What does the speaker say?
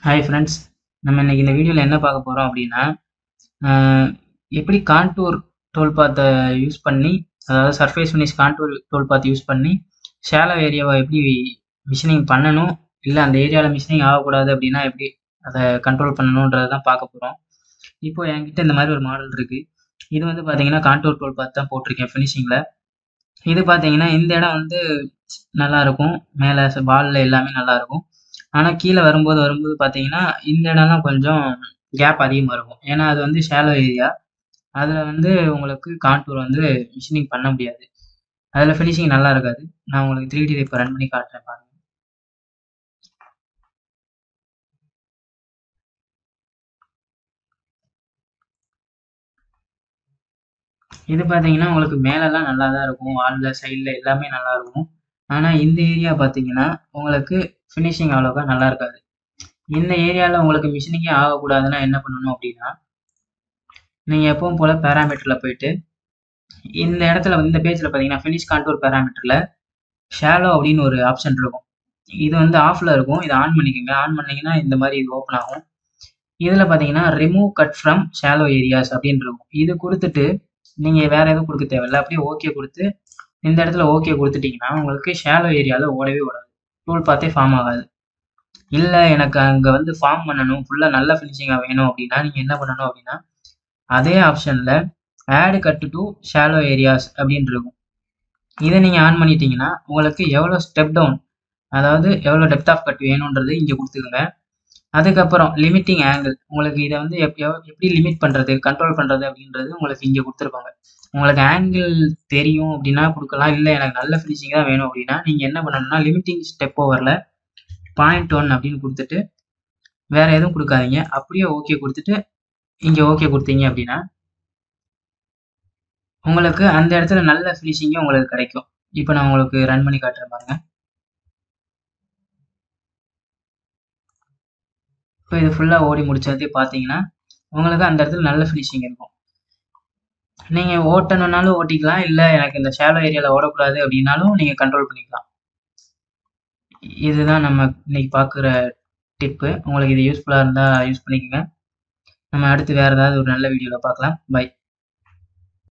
Hi friends, நம்ம இன்னைக்கு இந்த வீடியோவில் என்ன பார்க்க போகிறோம் அப்படின்னா, எப்படி கான்டூர் டூல் பாத்தை யூஸ் பண்ணி, அதாவது surface finish contour tool path use பண்ணி ஷாலோ ஏரியாவை எப்படி மிஷினிங் பண்ணணும், இல்லை அந்த ஏரியாவில் மிஷினிங் ஆகக்கூடாது அப்படின்னா எப்படி அதை கண்ட்ரோல் பண்ணணுன்றதை தான் பார்க்க போகிறோம். இப்போ என்கிட்ட இந்த மாதிரி ஒரு மாடல் இருக்குது. இது வந்து பார்த்தீங்கன்னா கான்டூர் டூல் பாத் தான் போட்டிருக்கேன் ஃபினிஷிங்கில். இது பார்த்தீங்கன்னா இந்த இடம் வந்து நல்லாயிருக்கும், மேலே வாலில் எல்லாமே நல்லாயிருக்கும். ஆனால் கீழே வரும்போது பார்த்தீங்கன்னா இந்த இடம்லாம் கொஞ்சம் கேப் அதிகமாக இருக்கும். ஏன்னா அது வந்து ஷாலோ ஏரியா. அதில் வந்து உங்களுக்கு கான்டூர் வந்து மிஷினிங் பண்ண முடியாது. அதில் ஃபினிஷிங் நல்லா இருக்காது. நான் உங்களுக்கு 3D இப்போ ரன் பண்ணி காட்டுறேன் பாருங்க. இது பார்த்தீங்கன்னா உங்களுக்கு மேலெல்லாம் நல்லா தான் இருக்கும், வாலில் சைடில் எல்லாமே நல்லா இருக்கும். ஆனால் இந்த ஏரியா பார்த்தீங்கன்னா உங்களுக்கு ஃபினிஷிங் அவ்வளோக்கா நல்லா இருக்காது. இந்த ஏரியாவில் உங்களுக்கு மிஷினிங்கே ஆகக்கூடாதுன்னா என்ன பண்ணணும் அப்படின்னா, நீங்கள் எப்பவும் போல் பேராமீட்டரில் போயிட்டு இந்த இடத்துல இந்த பேஜில் பார்த்தீங்கன்னா ஃபினிஷ் கான்டூர் பேராமீட்டரில் ஷாலோ அப்படின்னு ஒரு ஆப்ஷன் இருக்கும். இது வந்து ஆஃபில் இருக்கும். இதை ஆன் பண்ணிக்கோங்க. ஆன் பண்ணிங்கன்னா இந்த மாதிரி இது ஓப்பன் ஆகும். இதில் பார்த்தீங்கன்னா remove cut from shallow areas அப்படின்னு இருக்கும். இது கொடுத்துட்டு நீங்கள் வேறு எதுவும் கொடுக்க தேவையில்லை. அப்படியே ஓகே கொடுத்து இந்த இடத்துல ஓகே கொடுத்துட்டிங்கன்னா உங்களுக்கு ஷாலோ ஏரியாவில் ஓடவே ஓடாது, டூல் பார்த்தே ஃபார்ம் ஆகாது. இல்லை எனக்கு அங்கே வந்து ஃபார்ம் பண்ணணும், ஃபுல்லாக நல்ல ஃபினிஷிங்காக வேணும் அப்படின்னா நீங்கள் என்ன பண்ணணும் அப்படின்னா, அதே ஆப்ஷனில் add cut to shallow areas அப்படின்னு இருக்கும். இதை நீங்கள் ஆன் பண்ணிட்டீங்கன்னா உங்களுக்கு எவ்வளோ ஸ்டெப் டவுன், அதாவது எவ்வளோ டெப்த் ஆஃப் கட் வேணுன்றது இங்கே கொடுத்துக்கோங்க. அதுக்கப்புறம் லிமிட்டிங் ஆங்கிள், உங்களுக்கு இதை வந்து எப்படி லிமிட் பண்ணுறது, கண்ட்ரோல் பண்ணுறது அப்படின்றது உங்களுக்கு இங்கே கொடுத்துருப்பாங்க. உங்களுக்கு ஆங்கிள் தெரியும் அப்படின்னா கொடுக்கலாம். இல்லை எனக்கு நல்ல ஃபினிஷிங் தான் வேணும் அப்படின்னா நீங்கள் என்ன பண்ணணும்னா லிமிட்டிங் ஸ்டெப் ஓவரில் 0.1 அப்படின்னு கொடுத்துட்டு வேறு எதுவும் கொடுக்காதீங்க. அப்படியே ஓகே கொடுத்துட்டு இங்கே ஓகே கொடுத்தீங்க அப்படின்னா உங்களுக்கு அந்த இடத்துல நல்ல ஃபினிஷிங்கே உங்களுக்கு கிடைக்கும். இப்போ நான் உங்களுக்கு ரன் பண்ணி காட்டுறேன் பாருங்க. இப்போ இது ஃபுல்லாக ஓடி முடிச்சது பார்த்தீங்கன்னா உங்களுக்கு அந்த இடத்துல நல்ல ஃபினிஷிங் இருக்கும். நீங்கள் ஓட்டணுன்னாலும் ஓட்டிக்கலாம், இல்லை எனக்கு இந்த ஷாலோ ஏரியாவில் ஓடக்கூடாது அப்படின்னாலும் நீங்கள் கண்ட்ரோல் பண்ணிக்கலாம். இதுதான் நம்ம இன்னைக்கு பார்க்குற டிப்பு. உங்களுக்கு இது யூஸ்ஃபுல்லாக இருந்தால் யூஸ் பண்ணிக்கோங்க. நம்ம அடுத்து வேறு ஏதாவது ஒரு நல்ல வீடியோவில் பார்க்கலாம். பை.